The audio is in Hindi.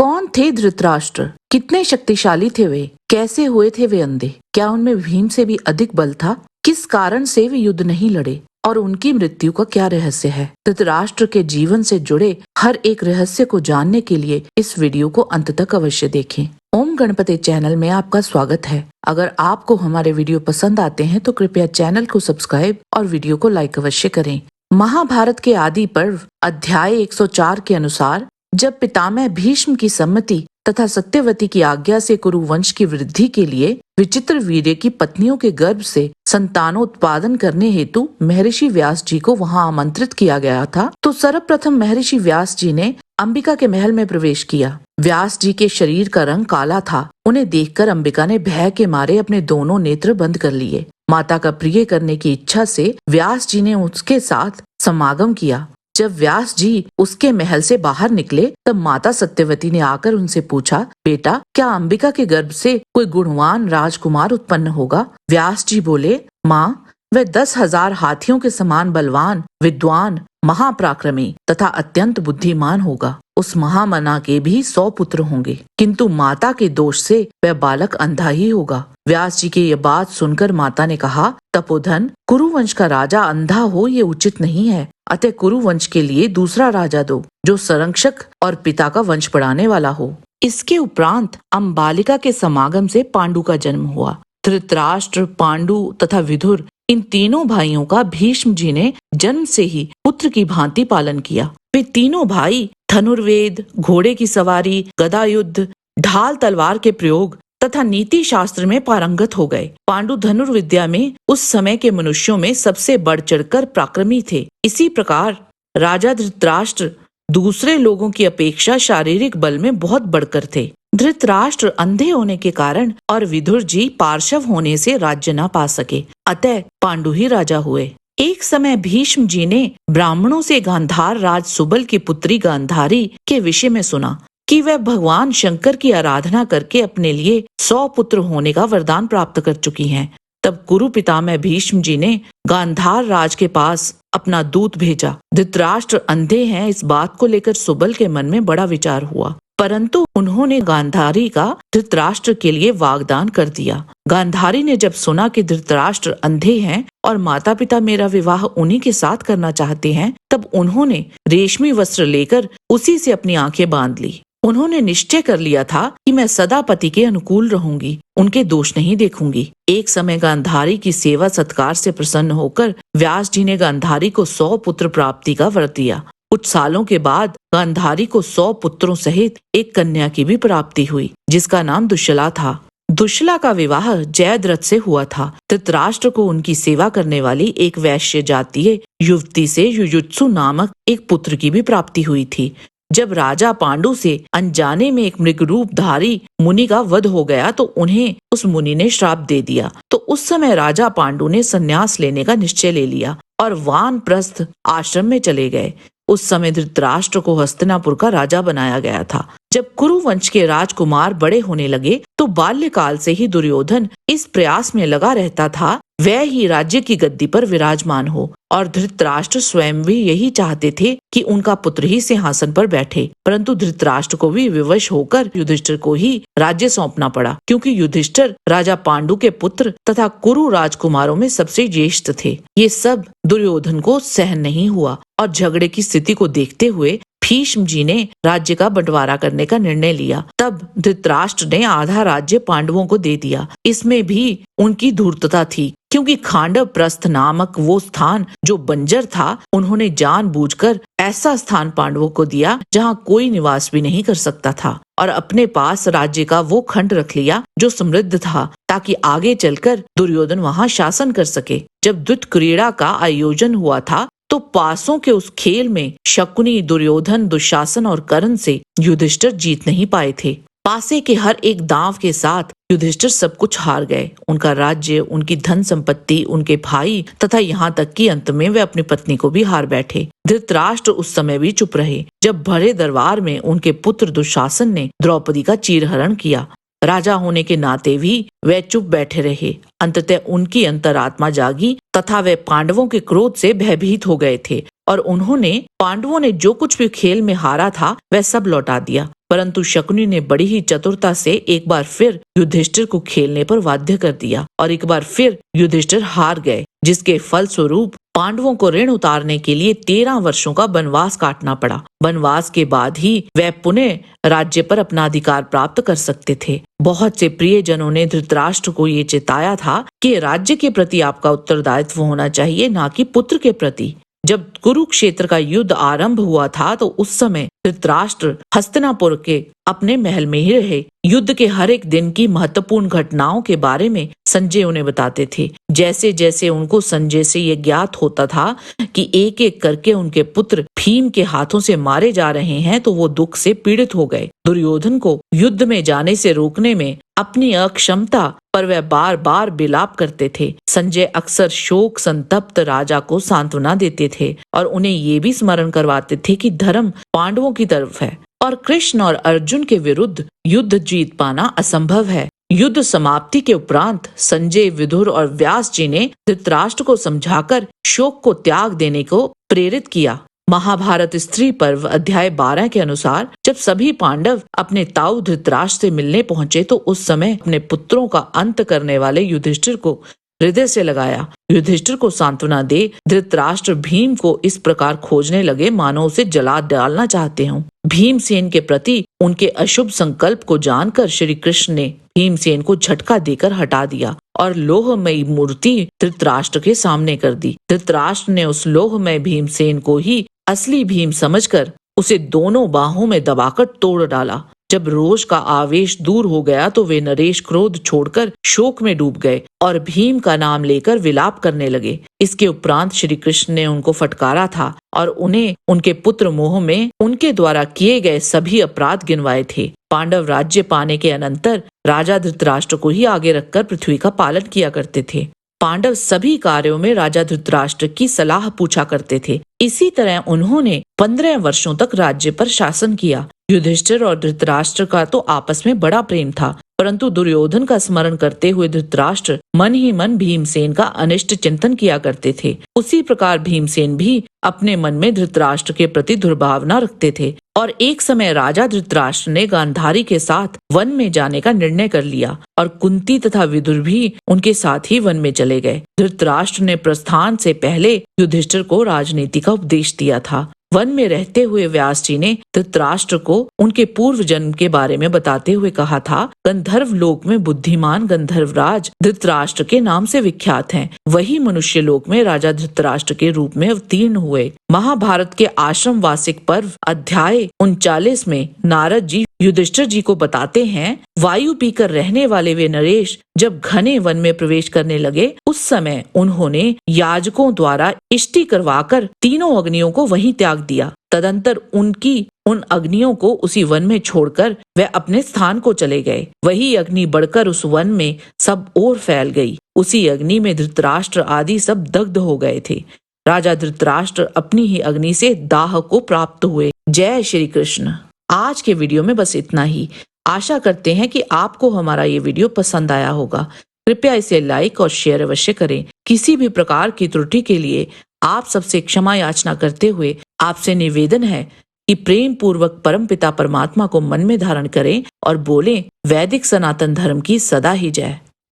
कौन थे धृतराष्ट्र? कितने शक्तिशाली थे वे? कैसे हुए थे वे अंधे? क्या उनमें भीम से भी अधिक बल था? किस कारण से वे युद्ध नहीं लड़े और उनकी मृत्यु का क्या रहस्य है? धृतराष्ट्र के जीवन से जुड़े हर एक रहस्य को जानने के लिए इस वीडियो को अंत तक अवश्य देखें। ओम गणपति चैनल में आपका स्वागत है। अगर आपको हमारे वीडियो पसंद आते हैं तो कृपया चैनल को सब्सक्राइब और वीडियो को लाइक अवश्य करें। महाभारत के आदि पर्व अध्याय 104 के अनुसार जब पितामह भीष्म की सम्मति तथा सत्यवती की आज्ञा से कुरुवंश की वृद्धि के लिए विचित्र वीर्य की पत्नियों के गर्भ से संतानोत्पादन करने हेतु महर्षि व्यास जी को वहां आमंत्रित किया गया था, तो सर्वप्रथम महर्षि व्यास जी ने अंबिका के महल में प्रवेश किया। व्यास जी के शरीर का रंग काला था। उन्हें देखकर अंबिका ने भय के मारे अपने दोनों नेत्र बंद कर लिए। माता का प्रिय करने की इच्छा से व्यास जी ने उसके साथ समागम किया। जब व्यास जी उसके महल से बाहर निकले तब माता सत्यवती ने आकर उनसे पूछा, बेटा, क्या अंबिका के गर्भ से कोई गुणवान राजकुमार उत्पन्न होगा? व्यास जी बोले, माँ, वह 10,000 हाथियों के समान बलवान, विद्वान, महापराक्रमी तथा अत्यंत बुद्धिमान होगा। उस महामना के भी 100 पुत्र होंगे, किंतु माता के दोष से वह बालक अंधा ही होगा। व्यास जी की यह बात सुनकर माता ने कहा, तपोधन, कुरुवंश का राजा अंधा हो ये उचित नहीं है। अतः कुरुवंश के लिए दूसरा राजा दो, जो संरक्षक और पिता का वंश बढ़ाने वाला हो। इसके उपरांत अंबालिका के समागम से पांडु का जन्म हुआ। धृतराष्ट्र, पांडु तथा विदुर, इन तीनों भाइयों का भीष्म जी ने जन्म से ही पुत्र की भांति पालन किया। वे तीनों भाई धनुर्वेद, घोड़े की सवारी, गदा युद्ध, ढाल तलवार के प्रयोग तथा नीति शास्त्र में पारंगत हो गए। पांडु धनुर्विद्या में उस समय के मनुष्यों में सबसे बढ़ चढ़कर पराक्रमी थे। इसी प्रकार राजा धृतराष्ट्र दूसरे लोगों की अपेक्षा शारीरिक बल में बहुत बढ़कर थे। धृतराष्ट्र अंधे होने के कारण और विदुर जी पार्श्व होने से राज्य न पा सके, अतः पांडु ही राजा हुए। एक समय भीष्म जी ने ब्राह्मणों से गांधार राज सुबल की पुत्री गांधारी के विषय में सुना कि वह भगवान शंकर की आराधना करके अपने लिए 100 पुत्र होने का वरदान प्राप्त कर चुकी हैं। तब कुरु पितामह भीष्म जी ने गांधार राज के पास अपना दूत भेजा। धृतराष्ट्र अंधे हैं, इस बात को लेकर सुबल के मन में बड़ा विचार हुआ, परंतु उन्होंने गांधारी का धृतराष्ट्र के लिए वाग्दान कर दिया। गांधारी ने जब सुना कि धृतराष्ट्र अंधे हैं और माता पिता मेरा विवाह उन्हीं के साथ करना चाहते हैं, तब उन्होंने रेशमी वस्त्र लेकर उसी से अपनी आंखें बांध ली। उन्होंने निश्चय कर लिया था कि मैं सदा पति के अनुकूल रहूंगी, उनके दोष नहीं देखूंगी। एक समय गांधारी की सेवा सत्कार से प्रसन्न होकर व्यास जी ने गांधारी को 100 पुत्र प्राप्ति का वर दिया। कुछ सालों के बाद गांधारी को 100 पुत्रों सहित एक कन्या की भी प्राप्ति हुई, जिसका नाम दुश्शला था। दुश्शला का विवाह जयद्रथ से हुआ था। धृतराष्ट्र को उनकी सेवा करने वाली एक वैश्य जातीय युवती से युयुत्सु नामक एक पुत्र की भी प्राप्ति हुई थी। जब राजा पांडु से अनजाने में एक मृग रूपधारी मुनि का वध हो गया तो उन्हें उस मुनि ने श्राप दे दिया। तो उस समय राजा पांडु ने संन्यास लेने का निश्चय ले लिया और वानप्रस्थ आश्रम में चले गए। उस समय धृतराष्ट्र को हस्तिनापुर का राजा बनाया गया था। जब कुरुवंश के राजकुमार बड़े होने लगे तो बाल्यकाल से ही दुर्योधन इस प्रयास में लगा रहता था वह ही राज्य की गद्दी पर विराजमान हो, और धृतराष्ट्र स्वयं भी यही चाहते थे कि उनका पुत्र ही सिंहासन पर बैठे। परंतु धृतराष्ट्र को भी विवश होकर युधिष्ठिर को ही राज्य सौंपना पड़ा, क्योंकि युधिष्ठिर राजा पांडु के पुत्र तथा कुरु राजकुमारों में सबसे ज्येष्ठ थे। ये सब दुर्योधन को सहन नहीं हुआ और झगड़े की स्थिति को देखते हुए भीष्म जी ने राज्य का बंटवारा करने का निर्णय लिया। तब धृतराष्ट्र ने आधा राज्य पांडवों को दे दिया। इसमें भी उनकी धूर्तता थी, क्योंकि खांडव प्रस्थ नामक वो स्थान जो बंजर था, उन्होंने जानबूझकर ऐसा स्थान पांडवों को दिया जहाँ कोई निवास भी नहीं कर सकता था, और अपने पास राज्य का वो खंड रख लिया जो समृद्ध था, ताकि आगे चलकर दुर्योधन वहाँ शासन कर सके। जब द्युत क्रीड़ा का आयोजन हुआ था तो पासों के उस खेल में शकुनी, दुर्योधन, दुशासन और कर्ण से युधिष्ठिर जीत नहीं पाए थे। पासे के हर एक दांव के साथ युधिष्ठिर सब कुछ हार गए। उनका राज्य, उनकी धन संपत्ति, उनके भाई तथा यहाँ तक कि अंत में वे अपनी पत्नी को भी हार बैठे। धृतराष्ट्र उस समय भी चुप रहे जब भरे दरबार में उनके पुत्र दुशासन ने द्रौपदी का चीरहरण किया। राजा होने के नाते भी वे चुप बैठे रहे। अंततः उनकी अंतरात्मा जागी तथा वे पांडवों के क्रोध से भयभीत हो गए थे और उन्होंने पांडवों ने जो कुछ भी खेल में हारा था वह सब लौटा दिया। परंतु शकुनी ने बड़ी ही चतुरता से एक बार फिर युधिष्ठिर को खेलने पर बाध्य कर दिया और एक बार फिर युधिष्ठिर हार गए, जिसके फलस्वरूप पांडवों को ऋण उतारने के लिए 13 वर्षों का वनवास काटना पड़ा। वनवास के बाद ही वह पुनः राज्य पर अपना अधिकार प्राप्त कर सकते थे। बहुत से प्रियजनों ने धृतराष्ट्र को ये चेताया था कि राज्य के प्रति आपका उत्तरदायित्व होना चाहिए, ना कि पुत्र के प्रति। जब कुरुक्षेत्र का युद्ध आरंभ हुआ था तो उस समय धृतराष्ट्र हस्तिनापुर के अपने महल में ही रहे। युद्ध के हर एक दिन की महत्वपूर्ण घटनाओं के बारे में संजय उन्हें बताते थे। जैसे जैसे उनको संजय से ये ज्ञात होता था कि एक एक करके उनके पुत्र भीम के हाथों से मारे जा रहे हैं, तो वो दुख से पीड़ित हो गए। दुर्योधन को युद्ध में जाने से रोकने में अपनी अक्षमता पर वह बार बार विलाप करते थे। संजय अक्सर शोक संतप्त राजा को सांत्वना देते थे और उन्हें ये भी स्मरण करवाते थे कि धर्म पांडवों की तरफ है और कृष्ण और अर्जुन के विरुद्ध युद्ध जीत पाना असंभव है। युद्ध समाप्ति के उपरांत संजय, विदुर और व्यास जी ने धृतराष्ट्र को समझाकर शोक को त्याग देने को प्रेरित किया। महाभारत स्त्री पर्व अध्याय 12 के अनुसार जब सभी पांडव अपने ताऊ धृतराष्ट्र से मिलने पहुंचे तो उस समय अपने पुत्रों का अंत करने वाले युधिष्ठिर को हृदय से लगाया। युधिष्ठिर को सांत्वना दे धृतराष्ट्र भीम को इस प्रकार खोजने लगे मानो उसे जला डालना चाहते हों। भीमसेन के प्रति उनके अशुभ संकल्प को जानकर श्री कृष्ण ने भीमसेन को झटका देकर हटा दिया और लोहमयी मूर्ति धृतराष्ट्र के सामने कर दी। धृतराष्ट्र ने उस लोहमय भीमसेन को ही असली भीम समझकर उसे दोनों बाहों में दबाकर तोड़ डाला। जब रोष का आवेश दूर हो गया तो वे नरेश क्रोध छोड़कर शोक में डूब गए और भीम का नाम लेकर विलाप करने लगे। इसके उपरांत श्री कृष्ण ने उनको फटकारा था और उन्हें उनके पुत्र मोह में उनके द्वारा किए गए सभी अपराध गिनवाए थे। पांडव राज्य पाने के अनंतर राजा धृतराष्ट्र को ही आगे रखकर पृथ्वी का पालन किया करते थे। पांडव सभी कार्यों में राजा धृतराष्ट्र की सलाह पूछा करते थे। इसी तरह उन्होंने 15 वर्षों तक राज्य पर शासन किया। युधिष्ठिर और धृतराष्ट्र का तो आपस में बड़ा प्रेम था, परंतु दुर्योधन का स्मरण करते हुए धृतराष्ट्र मन ही मन भीमसेन का अनिष्ट चिंतन किया करते थे। उसी प्रकार भीमसेन भी अपने मन में धृतराष्ट्र के प्रति दुर्भावना रखते थे और एक समय राजा धृतराष्ट्र ने गांधारी के साथ वन में जाने का निर्णय कर लिया और कुंती तथा विदुर भी उनके साथ ही वन में चले गए। धृतराष्ट्र ने प्रस्थान से पहले युधिष्ठिर को राजनीति का उपदेश दिया था। वन में रहते हुए व्यास जी ने धृतराष्ट्र को उनके पूर्व जन्म के बारे में बताते हुए कहा था, गंधर्व लोक में बुद्धिमान गंधर्वराज धृतराष्ट्र के नाम से विख्यात हैं। वही मनुष्य लोक में राजा धृतराष्ट्र के रूप में अवतीर्ण हुए। महाभारत के आश्रम वासिक पर्व अध्याय 39 में नारद जी युधिष्ठिर जी को बताते हैं, वायु पीकर रहने वाले वे नरेश जब घने वन में प्रवेश करने लगे उस समय उन्होंने याजकों द्वारा इष्टि करवाकर तीनों अग्नियों को वहीं त्याग दिया। तदंतर उनकी उन अग्नियों को उसी वन में छोड़कर वे अपने स्थान को चले गए। वही अग्नि बढ़कर उस वन में सब ओर फैल गई। उसी अग्नि में धृतराष्ट्र आदि सब दग्ध हो गए थे। राजा धृतराष्ट्र अपनी ही अग्नि से दाह को प्राप्त हुए। जय श्री कृष्ण। आज के वीडियो में बस इतना ही। आशा करते हैं कि आपको हमारा ये वीडियो पसंद आया होगा। कृपया इसे लाइक और शेयर अवश्य करें। किसी भी प्रकार की त्रुटि के लिए आप सबसे क्षमा याचना करते हुए आपसे निवेदन है कि प्रेम पूर्वक परमपिता परमात्मा को मन में धारण करें और बोलें, वैदिक सनातन धर्म की सदा ही जय।